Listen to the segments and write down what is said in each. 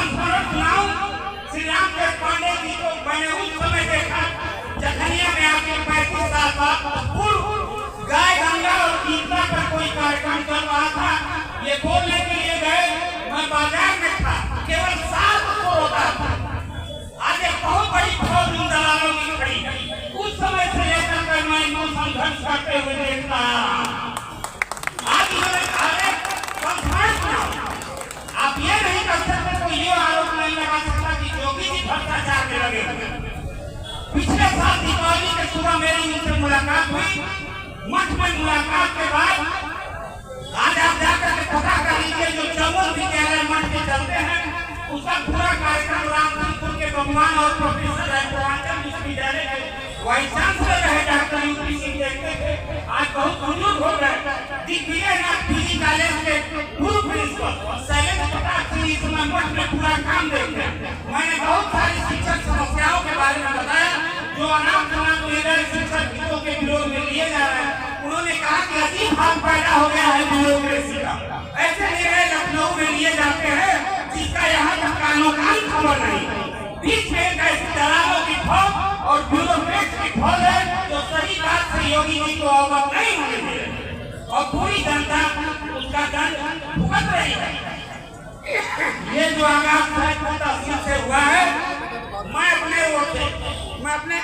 संस्मरण सुनाऊं श्री रामदेव पांडे जी को मैंने उस समय देखा जखनिया में आके 35 साल बाद पूर्व गाय गंगा और गीता पर कोई कार्यक्रम चल रहा था। ये बोलने के लिए गए, मैं बाजार में था, केवल 7 को होता था। आज एक बहुत बड़ी फौज उन दलालों की खड़ी है। उस समय से लेकर कर मैं इनको संघर्ष करते हुए देखता आज उन्होंने कहा संघर्ष आप ये नहीं कर सकते, तो ये आरोप नहीं लगा सकता कि योगी जी भ्रष्टाचार में लगे। पिछले साल दीपावली के सुबह मेरी उनसे मुलाकात हुई। मठ में मुलाकात के बाद आज आप जाकर के पता कर लीजिए, जो चौवन विद्यालय मठ के चलते हैं उसका पूरा कार्यक्रम रामचंद्रपुर के भगवान और प्रोफेसर पूर्वांचल विश्वविद्यालय के वाइस चांसलर रहे डॉक्टर यूपी सिंह देखते थे। आज बहुत बुजुर्ग हो गए। दिग्विजयनाथ पीजी कॉलेज के पूर्व प्रिंसिपल शैलेंद्र प्रताप सिंह इस मठ में पूरा काम देखते हैं। मैंने बहुत सारी शिक्षक समस्याओं के बारे में बताया जो अनाथ निर्णय शिक्षक हितों के विरोध में लिए जा रहे हैं। उन्होंने कहा कि अजीब भाव पैदा हो गया है ब्यूरोक्रेसी का। ऐसे निर्णय लखनऊ में लिए जाते हैं जिसका यहाँ तक कानूनी खबर नहीं। बीच में एक ऐसी दलालों की फौज और ब्यूरोक्रेट की फौज है जो सही बात से योगी जी को अवगत नहीं होने दे रही और पूरी जनता उसका दंड भुगत रही है। ये जो आगाज तहसील से हुआ है, मैं अपने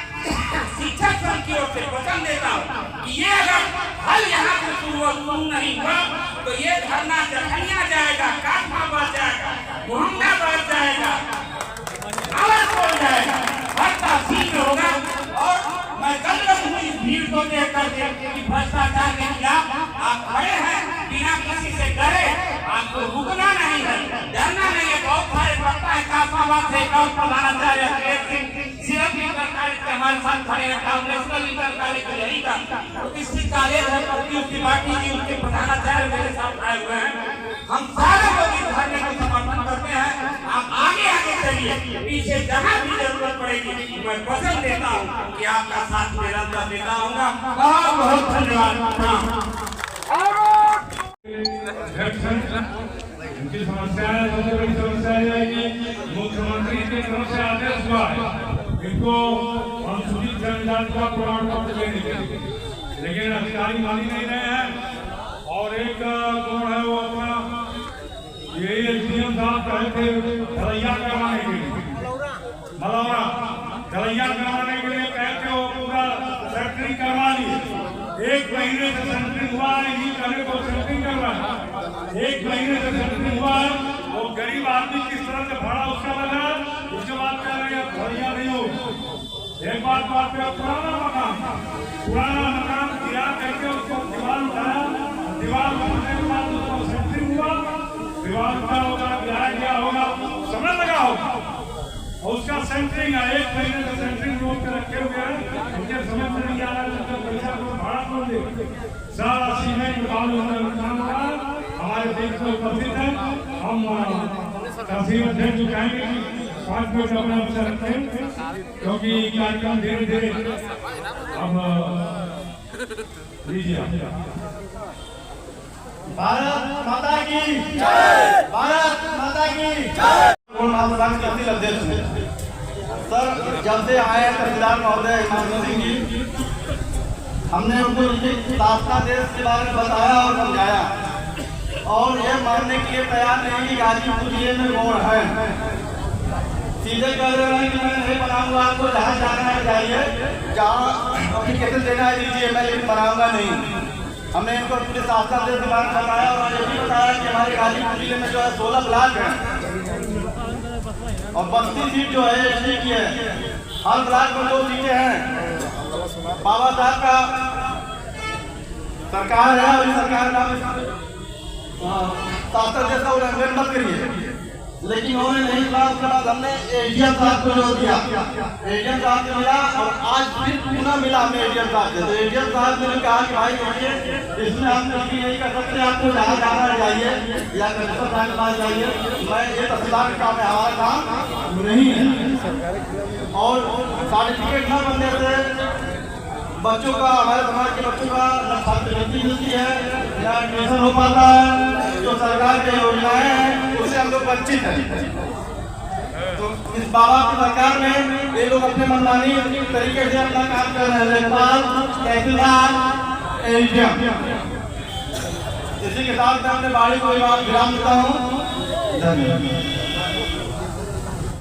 शिक्षक संघ की ओर से वचन देता हूँ कि ये अगर हल यहाँ से शुरू नहीं हुआ तो ये धरना जखनिया जाएगा, काठमांडू जाएगा, मुहम्मदाबाद जाएगा, आवाज जाएगा, हर तहसील में होगा। और मैं गलत हूँ इस भीड़ को देख करके कि भ्रष्टाचार के खिलाफ आप खड़े हैं बिना किसी से डरे। आपको रुकना नहीं है, डरना नहीं है। बहुत सारे वक्ता है काठमांडू से प्रधानाचार्य हमारे साथ खड़े हैं, नेशनल इंटर कॉलेज यही का प्रतिष्ठित कॉलेज है, उसकी पार्टी जी उसके प्रधानाचार्य मेरे साथ आए हुए हैं। हम सारे लोग इस धरने को समर्थन करते हैं। आप आगे आगे चलिए, पीछे जहाँ भी जरूरत पड़ेगी मैं वचन देता हूँ कि आपका साथ निरंतर देता हूँगा। बहुत बहुत धन्यवाद। उनकी समस्या है, सबसे बड़ी समस्या है मुख्यमंत्री की तरफ से आदेश हुआ है इनको अनुसूचित जनजाति का प्रमाण पत्र देने के लिए, लेकिन अधिकारी मानी नहीं रहे हैं। और एक कौन है वो अपना ये एसडीएम साहब कहे थे ढलैया करवाने के लिए, मलौरा ढलैया करवाने के लिए कहे थे, वो पूरा सेंटरिंग करवा लिए। 1 महीने से सेंटरिंग हुआ है, ये कहने को सेंटरिंग कर रहा है। 1 महीने से सेंटरिंग हुआ है, वो गरीब आदमी किस तरह से भाड़ा उसका लगा, उसके बाद कह रहे हैं ढलैया नहीं हो। एक बात पुराना मकान गिरा करके उसको दीवार उठाया, दीवार उठाने के बाद उसको सेंटरिंग हुआ, दीवार उठा होगा, गिराया गया होगा, समय लगा होगा और उसका सेंटरिंग है। 1 महीने से सेंटरिंग रोक के रखे हुए हैं, मुझे समझ में नहीं आ रहा है उसका पैसा को भाड़ा कौन दे। सारा सीमेंट बालू नुकसान हुआ, हमारे देश में उपस्थित है। हम तहसील अध्यक्ष जो कहेंगे कि 5 मिनट अपने अवसर रखें क्योंकि कार्यक्रम धीरे धीरे अब लीजिए। भारत माता की जय, भारत माता की जय। सर, जब से आए तहसीलदार महोदय हिमांशु सिंह जी, हमने उनको शासना देश के बारे में बताया और समझाया और ये मानने के लिए तैयार नहीं कि गाजीपुर जिले में मोड़ है। सीधे कह रहे हैं कि मैं नहीं बनाऊंगा, आपको जहाँ जाना है जाइए, जहाँ एप्लीकेशन देना है दीजिए, मैं लेकिन बनाऊंगा नहीं। हमने इनको पूरे शासना देश के बारे में बताया और ये भी बताया कि हमारे गाजीपुर जिले में जो है 16 ब्लॉक है और 32 सीट जो है एसटी की है। हर ब्लॉक में 2 सीटें हैं। बाबा साहब का सरकार है और सरकार का शासन जैसा उल्लंघन मत करिए, लेकिन उन्होंने नहीं कहा। उसके बाद हमने एडीएम साहब को जो दिया, एडीएम साहब से मिला और आज फिर पुनः मिला हमें एडीएम साहब से। तो एडीएम साहब ने कहा कि भाई देखिए इसमें हम कुछ नहीं कर सकते, आपको जहाँ जाना जाइए या कलेक्टर साहब के पास जाइए, मैं ये तहसीलदार का काम है, हमारा काम नहीं है। और सर्टिफिकेट न बनने से बच्चों का, हमारे समाज के बच्चों का न छात्रवृत्ति मिलती है या एडमिशन हो पाता है। जो सरकार की योजनाएं हैं उससे हम लोग वंचित हैं। तो इस बाबा की सरकार में ये लोग अपने मनमानी तरीके से अपना काम कर रहे हैं। लेखपाल, तहसीलदार, एडीएम। इसी के साथ मैं अपने बाड़ी को विराम देता हूँ। धन्यवाद।